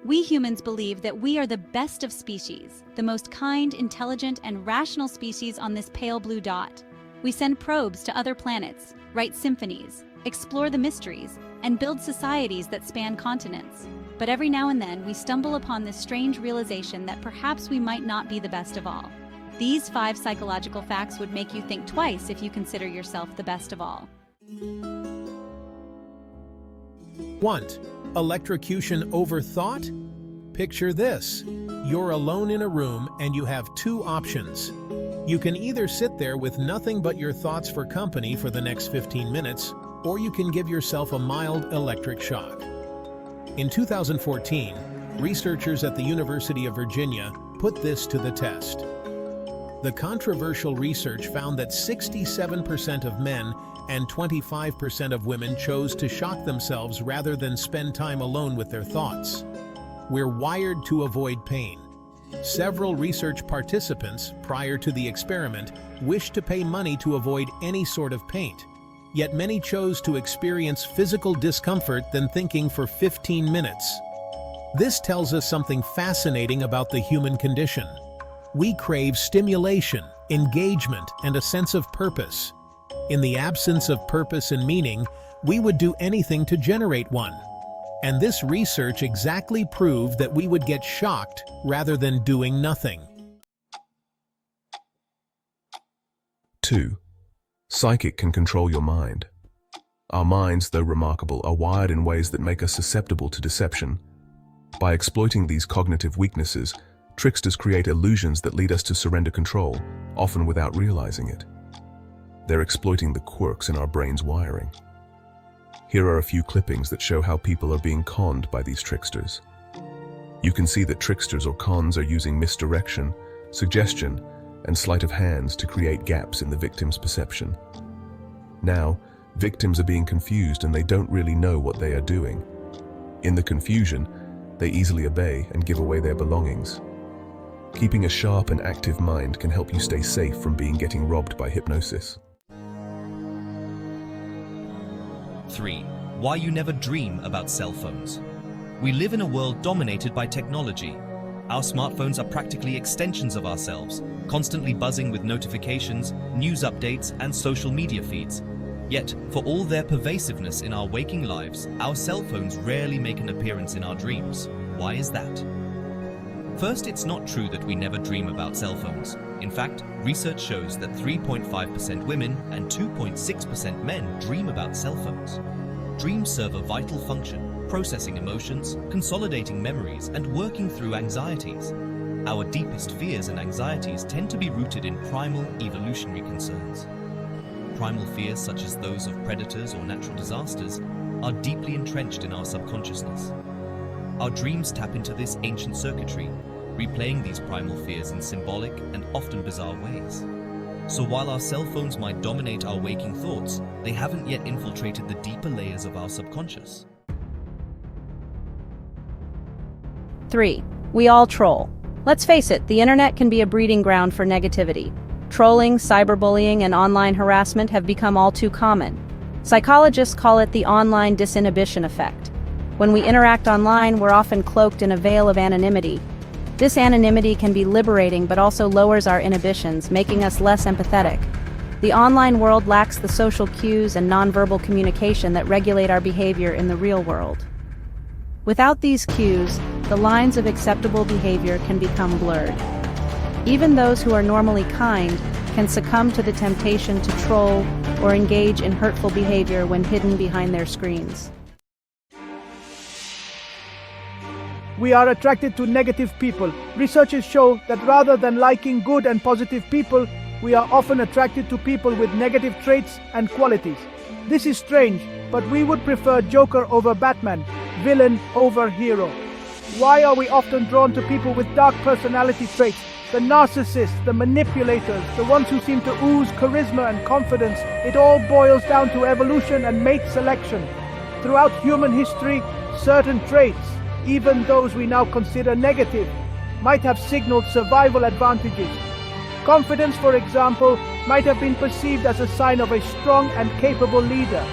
We humans believe that we are the best of species, the most kind, intelligent, and rational species on this pale blue dot. We send probes to other planets, write symphonies, explore the mysteries, and build societies that span continents. But every now and then, we stumble upon this strange realization that perhaps we might not be the best of all. These 5 psychological facts would make you think twice if you consider yourself the best of all. 1. Electrocution overthought? Picture this. You're alone in a room and you have 2 options. You can either sit there with nothing but your thoughts for company for the next 15 minutes, or you can give yourself a mild electric shock. In 2014, researchers at the University of Virginia put this to the test. The controversial research found that 67% of men and 25% of women chose to shock themselves rather than spend time alone with their thoughts. We're wired to avoid pain. Several research participants, prior to the experiment, wished to pay money to avoid any sort of pain. Yet many chose to experience physical discomfort than thinking for 15 minutes. This tells us something fascinating about the human condition. We crave stimulation, engagement, and a sense of purpose. In the absence of purpose and meaning, we would do anything to generate one. And this research exactly proved that we would get shocked rather than doing nothing. 2. Psychic can control your mind. Our minds, though remarkable, are wired in ways that make us susceptible to deception. By exploiting these cognitive weaknesses, tricksters create illusions that lead us to surrender control, often without realizing it. They're exploiting the quirks in our brain's wiring. Here are a few clippings that show how people are being conned by these tricksters. You can see that tricksters or cons are using misdirection, suggestion, and sleight of hands to create gaps in the victim's perception. Now, victims are being confused and they don't really know what they are doing. In the confusion, they easily obey and give away their belongings. Keeping a sharp and active mind can help you stay safe from getting robbed by hypnosis. 3. Why you never dream about cell phones. We live in a world dominated by technology. Our smartphones are practically extensions of ourselves, constantly buzzing with notifications, news updates, and social media feeds. Yet, for all their pervasiveness in our waking lives, our cell phones rarely make an appearance in our dreams. Why is that? First, it's not true that we never dream about cell phones. In fact, research shows that 3.5% women and 2.6% men dream about cell phones. Dreams serve a vital function, processing emotions, consolidating memories, and working through anxieties. Our deepest fears and anxieties tend to be rooted in primal evolutionary concerns. Primal fears, such as those of predators or natural disasters, are deeply entrenched in our subconsciousness. Our dreams tap into this ancient circuitry, replaying these primal fears in symbolic and often bizarre ways. So while our cell phones might dominate our waking thoughts, they haven't yet infiltrated the deeper layers of our subconscious. 3. We all troll. Let's face it, the internet can be a breeding ground for negativity. Trolling, cyberbullying, and online harassment have become all too common. Psychologists call it the online disinhibition effect. When we interact online, we're often cloaked in a veil of anonymity. This anonymity can be liberating but also lowers our inhibitions, making us less empathetic. The online world lacks the social cues and nonverbal communication that regulate our behavior in the real world. Without these cues, the lines of acceptable behavior can become blurred. Even those who are normally kind can succumb to the temptation to troll or engage in hurtful behavior when hidden behind their screens. We are attracted to negative people. Researchers show that rather than liking good and positive people, we are often attracted to people with negative traits and qualities. This is strange, but we would prefer Joker over Batman, villain over hero. Why are we often drawn to people with dark personality traits? The narcissists, the manipulators, the ones who seem to ooze charisma and confidence. It all boils down to evolution and mate selection. Throughout human history, certain traits, even those we now consider negative, might have signaled survival advantages. Confidence, for example, might have been perceived as a sign of a strong and capable leader.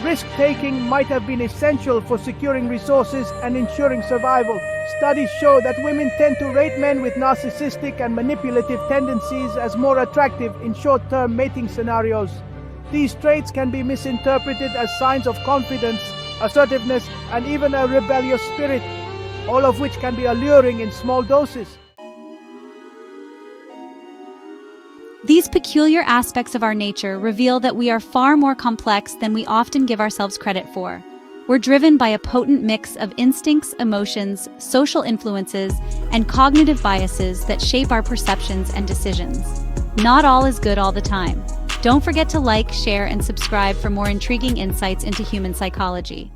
Risk-taking might have been essential for securing resources and ensuring survival. Studies show that women tend to rate men with narcissistic and manipulative tendencies as more attractive in short-term mating scenarios. These traits can be misinterpreted as signs of confidence, assertiveness, and even a rebellious spirit, all of which can be alluring in small doses. These peculiar aspects of our nature reveal that we are far more complex than we often give ourselves credit for. We're driven by a potent mix of instincts, emotions, social influences, and cognitive biases that shape our perceptions and decisions. Not all is good all the time. Don't forget to like, share, and subscribe for more intriguing insights into human psychology.